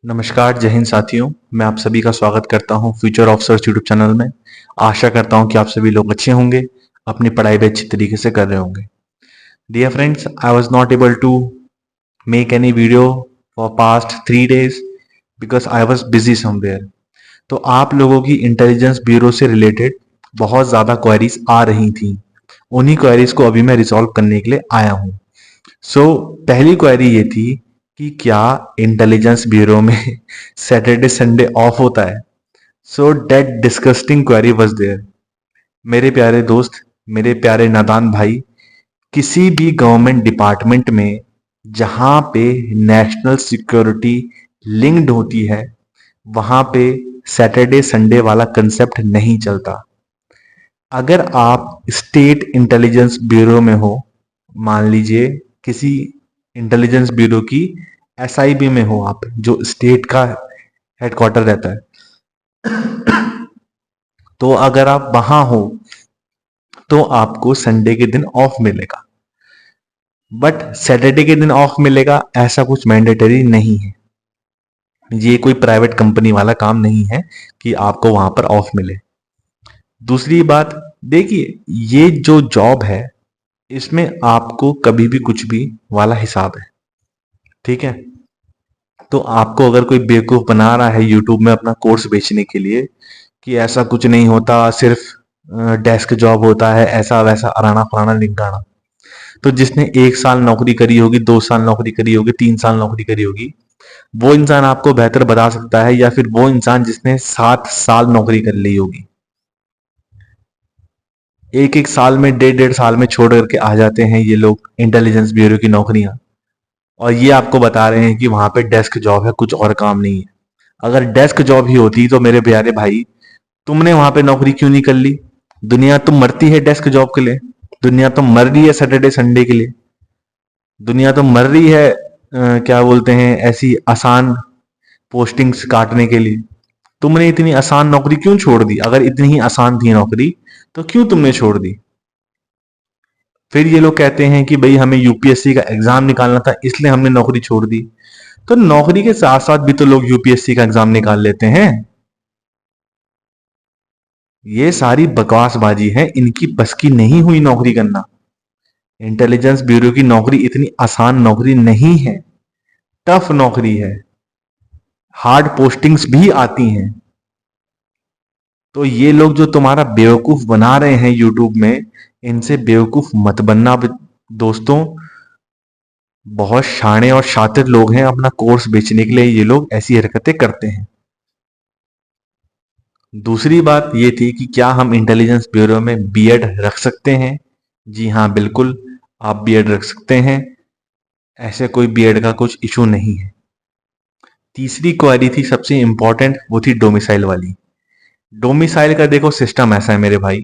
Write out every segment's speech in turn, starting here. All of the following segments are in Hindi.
नमस्कार, जय हिंद साथियों। मैं आप सभी का स्वागत करता हूं फ्यूचर ऑफिसर्स यूट्यूब चैनल में। आशा करता हूं कि आप सभी लोग अच्छे होंगे, अपनी पढ़ाई भी अच्छी तरीके से कर रहे होंगे। Dear friends, I was not able to make any video for past 3 days because I was busy somewhere. तो आप लोगों की इंटेलिजेंस ब्यूरो से रिलेटेड बहुत ज़्यादा क्वेरीज आ रही थी। उन्हीं क्वेरीज को अभी मैं रिजॉल्व करने के लिए आया हूँ। पहली क्वेरी ये थी कि क्या इंटेलिजेंस ब्यूरो में सैटरडे संडे ऑफ होता है। That disgusting query was there. मेरे प्यारे दोस्त, मेरे प्यारे नादान भाई, किसी भी गवर्नमेंट डिपार्टमेंट में जहां पे नेशनल सिक्योरिटी लिंक्ड होती है वहां पे सैटरडे संडे वाला कंसेप्ट नहीं चलता। अगर आप स्टेट इंटेलिजेंस ब्यूरो में हो, मान लीजिए किसी इंटेलिजेंस ब्यूरो की एसआईबी में हो आप, जो स्टेट का हेडक्वार्टर रहता है, तो अगर आप वहां हो तो आपको संडे के दिन ऑफ मिलेगा। बट सैटरडे के दिन ऑफ मिलेगा ऐसा कुछ मैंडेटरी नहीं है। ये कोई प्राइवेट कंपनी वाला काम नहीं है कि आपको वहां पर ऑफ मिले। दूसरी बात, देखिए, ये जो जॉब है इसमें आपको कभी भी कुछ भी वाला हिसाब है, ठीक है। तो आपको अगर कोई बेवकूफ बना रहा है यूट्यूब में अपना कोर्स बेचने के लिए कि ऐसा कुछ नहीं होता, सिर्फ डेस्क जॉब होता है, ऐसा वैसा अराना फलाना ढिमकाना, तो जिसने 1 साल नौकरी करी होगी, 2 साल नौकरी करी होगी, 3 साल नौकरी करी होगी, वो इंसान आपको बेहतर बता सकता है, या फिर वो इंसान जिसने 7 साल नौकरी कर ली होगी। एक एक साल में, डेढ़ डेढ़ साल में छोड़ करके आ जाते हैं ये लोग इंटेलिजेंस ब्यूरो की नौकरियां, और ये आपको बता रहे हैं कि वहां पे डेस्क जॉब है, कुछ और काम नहीं है। अगर डेस्क जॉब ही होती तो मेरे प्यारे भाई, तुमने वहां पे नौकरी क्यों नहीं कर ली। दुनिया तो मरती है डेस्क जॉब के लिए, दुनिया तो मर रही है सैटरडे संडे के लिए, दुनिया तो मर रही है क्या बोलते हैं, ऐसी आसान पोस्टिंग्स काटने के लिए। तुमने इतनी आसान नौकरी क्यों छोड़ दी। अगर इतनी ही आसान थी नौकरी तो क्यों तुमने छोड़ दी। फिर ये लोग कहते हैं कि भाई हमें यूपीएससी का एग्जाम निकालना था इसलिए हमने नौकरी छोड़ दी। तो नौकरी के साथ साथ भी तो लोग यूपीएससी का एग्जाम निकाल लेते हैं। ये सारी बकवासबाजी है, इनकी बस की नहीं हुई नौकरी करना। इंटेलिजेंस ब्यूरो की नौकरी इतनी आसान नौकरी नहीं है, टफ नौकरी है, हार्ड पोस्टिंग्स भी आती हैं। तो ये लोग जो तुम्हारा बेवकूफ बना रहे हैं यूट्यूब में, इनसे बेवकूफ मत बनना दोस्तों। बहुत शाणे और शातिर लोग हैं, अपना कोर्स बेचने के लिए ये लोग ऐसी हरकतें करते हैं। दूसरी बात ये थी कि क्या हम इंटेलिजेंस ब्यूरो में बीएड रख सकते हैं। जी हाँ, बिल्कुल, आप बीएड रख सकते हैं, ऐसे कोई बीएड का कुछ इशू नहीं है। तीसरी क्वेरी थी सबसे इंपॉर्टेंट, वो थी डोमिसाइल वाली। डोमिसाइल का देखो सिस्टम ऐसा है मेरे भाई,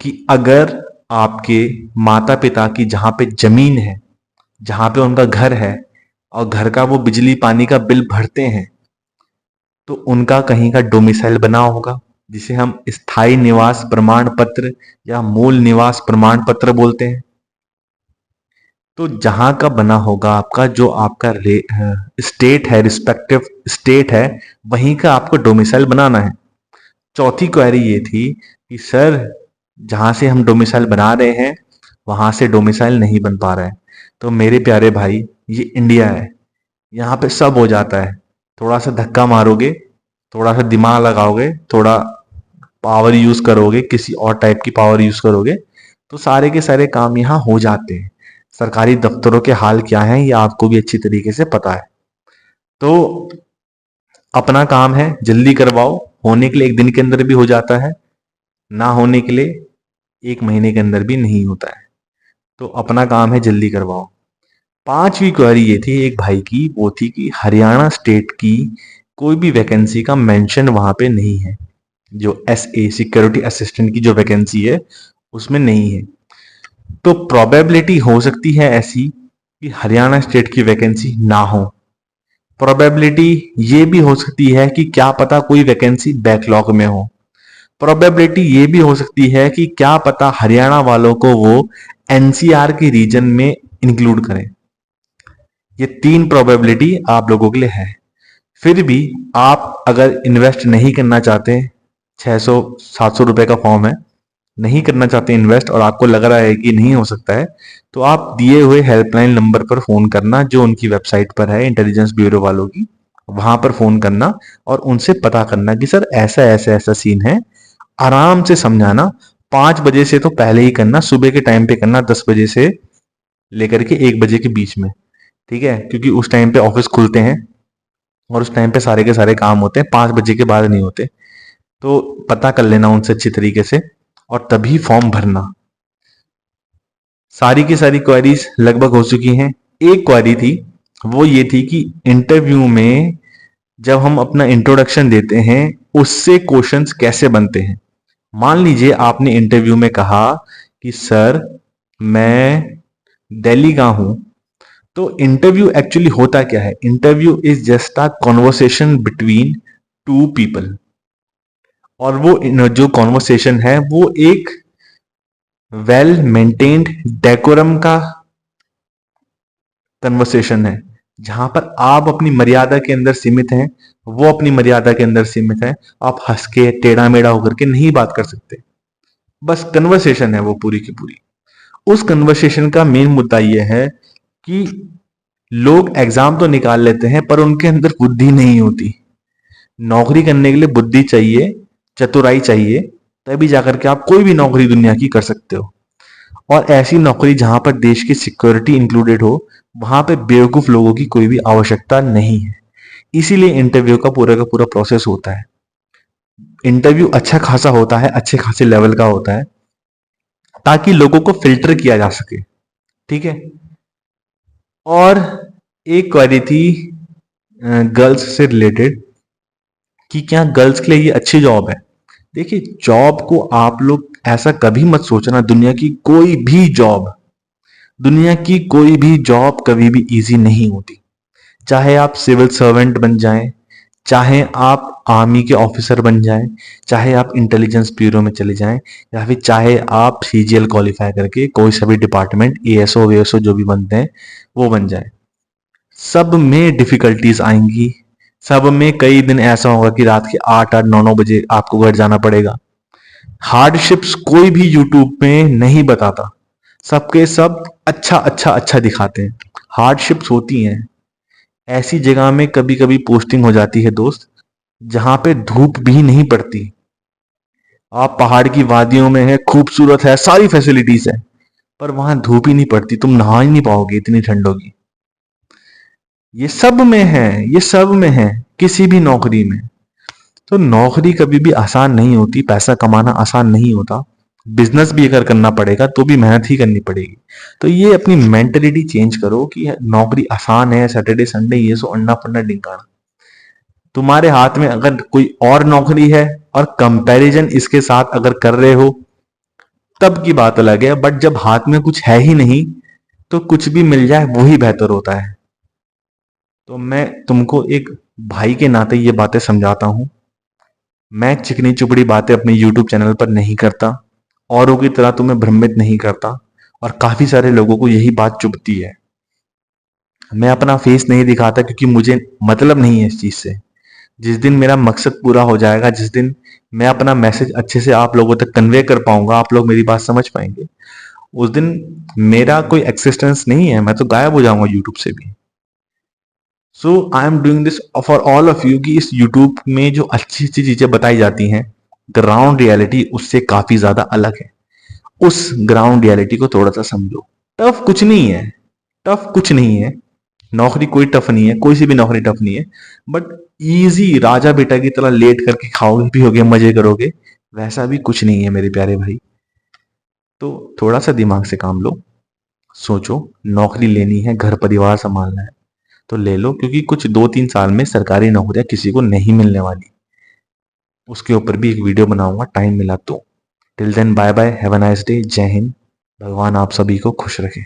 कि अगर आपके माता पिता की जहां पे जमीन है, जहां पे उनका घर है, और घर का वो बिजली पानी का बिल भरते हैं, तो उनका कहीं का डोमिसाइल बना होगा, जिसे हम स्थायी निवास प्रमाण पत्र या मूल निवास प्रमाण पत्र बोलते हैं। तो जहां का बना होगा आपका, जो आपका स्टेट है, रिस्पेक्टिव स्टेट है, वहीं का आपको डोमिसाइल बनाना है। चौथी क्वेरी ये थी कि सर, जहां से हम डोमिसाइल बना रहे हैं वहां से डोमिसाइल नहीं बन पा रहा है। तो मेरे प्यारे भाई, ये इंडिया है, यहाँ पे सब हो जाता है। थोड़ा सा धक्का मारोगे, थोड़ा सा दिमाग लगाओगे, थोड़ा पावर यूज करोगे, किसी और टाइप की पावर यूज करोगे, तो सारे के सारे काम यहाँ हो जाते हैं। सरकारी दफ्तरों के हाल क्या हैं ये आपको भी अच्छी तरीके से पता है। तो अपना काम है, जल्दी करवाओ। होने के लिए 1 दिन के अंदर भी हो जाता है, ना होने के लिए 1 महीने के अंदर भी नहीं होता है। तो अपना काम है, जल्दी करवाओ। पांचवी क्वेरी ये थी एक भाई की, वो थी कि हरियाणा स्टेट की कोई भी वैकेंसी का मेंशन वहां पे नहीं है। जो एसए सिक्योरिटी असिस्टेंट की जो वैकेंसी है उसमें नहीं है। तो प्रोबेबिलिटी हो सकती है ऐसी कि हरियाणा स्टेट की वैकेंसी ना हो। प्रोबेबिलिटी ये भी हो सकती है कि क्या पता कोई वैकेंसी बैकलॉग में हो। प्रोबेबिलिटी ये भी हो सकती है कि क्या पता हरियाणा वालों को वो एनसीआर के रीजन में इंक्लूड करें। ये 3 प्रोबेबिलिटी आप लोगों के लिए है। फिर भी आप अगर इन्वेस्ट नहीं करना चाहते, 600-700 रुपए का फॉर्म है, नहीं करना चाहते इन्वेस्ट और आपको लग रहा है कि नहीं हो सकता है, तो आप दिए हुए हेल्पलाइन नंबर पर फोन करना जो उनकी वेबसाइट पर है, इंटेलिजेंस ब्यूरो वालों की, वहां पर फोन करना और उनसे पता करना कि सर ऐसा ऐसा ऐसा सीन है, आराम से समझाना। 5 बजे से तो पहले ही करना, सुबह के टाइम पे करना, 10 बजे से लेकर के 1 बजे के बीच में, ठीक है, क्योंकि उस टाइम पे ऑफिस खुलते हैं और उस टाइम पे सारे के सारे काम होते हैं, 5 बजे के बाद नहीं होते। तो पता कर लेना उनसे अच्छी तरीके से और तभी फॉर्म भरना। सारी की सारी क्वेरीज लगभग हो चुकी हैं। एक क्वेरी थी, वो ये थी कि इंटरव्यू में जब हम अपना इंट्रोडक्शन देते हैं उससे क्वेश्चंस कैसे बनते हैं। मान लीजिए आपने इंटरव्यू में कहा कि सर मैं दिल्ली का हूं, तो इंटरव्यू एक्चुअली होता क्या है? Interview is just a conversation between two people, और वो जो कॉन्वर्सेशन है वो एक वेल मेंटेन्ड डेकोरम का कन्वर्सेशन है, जहां पर आप अपनी मर्यादा के अंदर सीमित हैं, वो अपनी मर्यादा के अंदर सीमित है। आप हंस के टेढ़ा मेढ़ा होकर के नहीं बात कर सकते। बस कन्वर्सेशन है वो पूरी की पूरी। उस कन्वर्सेशन का मेन मुद्दा यह है कि लोग एग्जाम तो निकाल लेते हैं पर उनके अंदर बुद्धि नहीं होती। नौकरी करने के लिए बुद्धि चाहिए, चतुराई चाहिए, तभी जाकर के आप कोई भी नौकरी दुनिया की कर सकते हो। और ऐसी नौकरी जहां पर देश की सिक्योरिटी इंक्लूडेड हो, वहां पे बेवकूफ लोगों की कोई भी आवश्यकता नहीं है। इसीलिए इंटरव्यू का पूरा प्रोसेस होता है। इंटरव्यू अच्छा खासा होता है, अच्छे खासे लेवल का होता है, ताकि लोगों को फिल्टर किया जा सके, ठीक है। और एक क्वेरी थी गर्ल्स से रिलेटेड कि क्या गर्ल्स के लिए ये अच्छी जॉब है। देखिए, जॉब को आप लोग ऐसा कभी मत सोचना, दुनिया की कोई भी जॉब कभी भी इजी नहीं होती। चाहे आप सिविल सर्वेंट बन जाएं, चाहे आप आर्मी के ऑफिसर बन जाएं, चाहे आप इंटेलिजेंस ब्यूरो में चले जाएं, या फिर चाहे आप सीजीएल क्वालिफाई करके कोई सभी डिपार्टमेंट एएसओ वेएसओ जो भी बनते हैं वो बन जाए, सब में डिफिकल्टीज आएंगी। सब में कई दिन ऐसा होगा कि रात के 8-8 9 9 बजे आपको घर जाना पड़ेगा। हार्डशिप्स कोई भी यूट्यूब में नहीं बताता, सबके सब अच्छा अच्छा अच्छा दिखाते हैं। हार्डशिप्स होती हैं, ऐसी जगह में कभी कभी पोस्टिंग हो जाती है दोस्त, जहां पे धूप भी नहीं पड़ती। आप पहाड़ की वादियों में है, खूबसूरत है, सारी फैसिलिटीज है, पर वहां धूप ही नहीं पड़ती, तुम नहा ही नहीं पाओगे, इतनी ठंड होगी। ये सब में है, ये सब में है, किसी भी नौकरी में। तो नौकरी कभी भी आसान नहीं होती, पैसा कमाना आसान नहीं होता। बिजनेस भी अगर करना पड़ेगा तो भी मेहनत ही करनी पड़ेगी। तो ये अपनी मेंटेलिटी चेंज करो कि नौकरी आसान है, सैटरडे संडे ये सो अंडा फंडा डिंगाना। तुम्हारे हाथ में अगर कोई और नौकरी है और कंपैरिजन इसके साथ अगर कर रहे हो, तब की बात अलग है। बट जब हाथ में कुछ है ही नहीं, तो कुछ भी मिल जाए वही बेहतर होता है। तो मैं तुमको एक भाई के नाते ये बातें समझाता हूं। मैं चिकनी चुपड़ी बातें अपने YouTube चैनल पर नहीं करता, औरों की तरह तुम्हें भ्रमित नहीं करता, और काफी सारे लोगों को यही बात चुभती है। मैं अपना फेस नहीं दिखाता क्योंकि मुझे मतलब नहीं है इस चीज से। जिस दिन मेरा मकसद पूरा हो जाएगा, जिस दिन मैं अपना मैसेज अच्छे से आप लोगों तक कन्वे कर पाऊंगा, आप लोग मेरी बात समझ पाएंगे, उस दिन मेरा कोई एक्सिस्टेंस नहीं है, मैं तो गायब हो जाऊंगा यूट्यूब से भी। So I am doing this for all of you कि इस यूट्यूब में जो अच्छी अच्छी चीजें बताई जाती हैं, ग्राउंड रियलिटी उससे काफी ज्यादा अलग है। उस ग्राउंड रियलिटी को थोड़ा सा समझो। टफ कुछ नहीं है, टफ कुछ नहीं है। नौकरी कोई टफ नहीं है, कोई सी भी नौकरी टफ नहीं है। बट इजी राजा बेटा की तरह लेट करके खाओगे पियोगे मजे करोगे, वैसा भी कुछ नहीं है मेरे प्यारे भाई। तो थोड़ा सा दिमाग से काम लो, सोचो। नौकरी लेनी है, घर परिवार संभालना है, तो ले लो, क्योंकि कुछ 2-3 साल में सरकारी नौकरियां किसी को नहीं मिलने वाली। उसके ऊपर भी एक वीडियो बनाऊंगा टाइम मिला तो। Till then bye bye, have a nice day, जय हिंद। भगवान आप सभी को खुश रखे।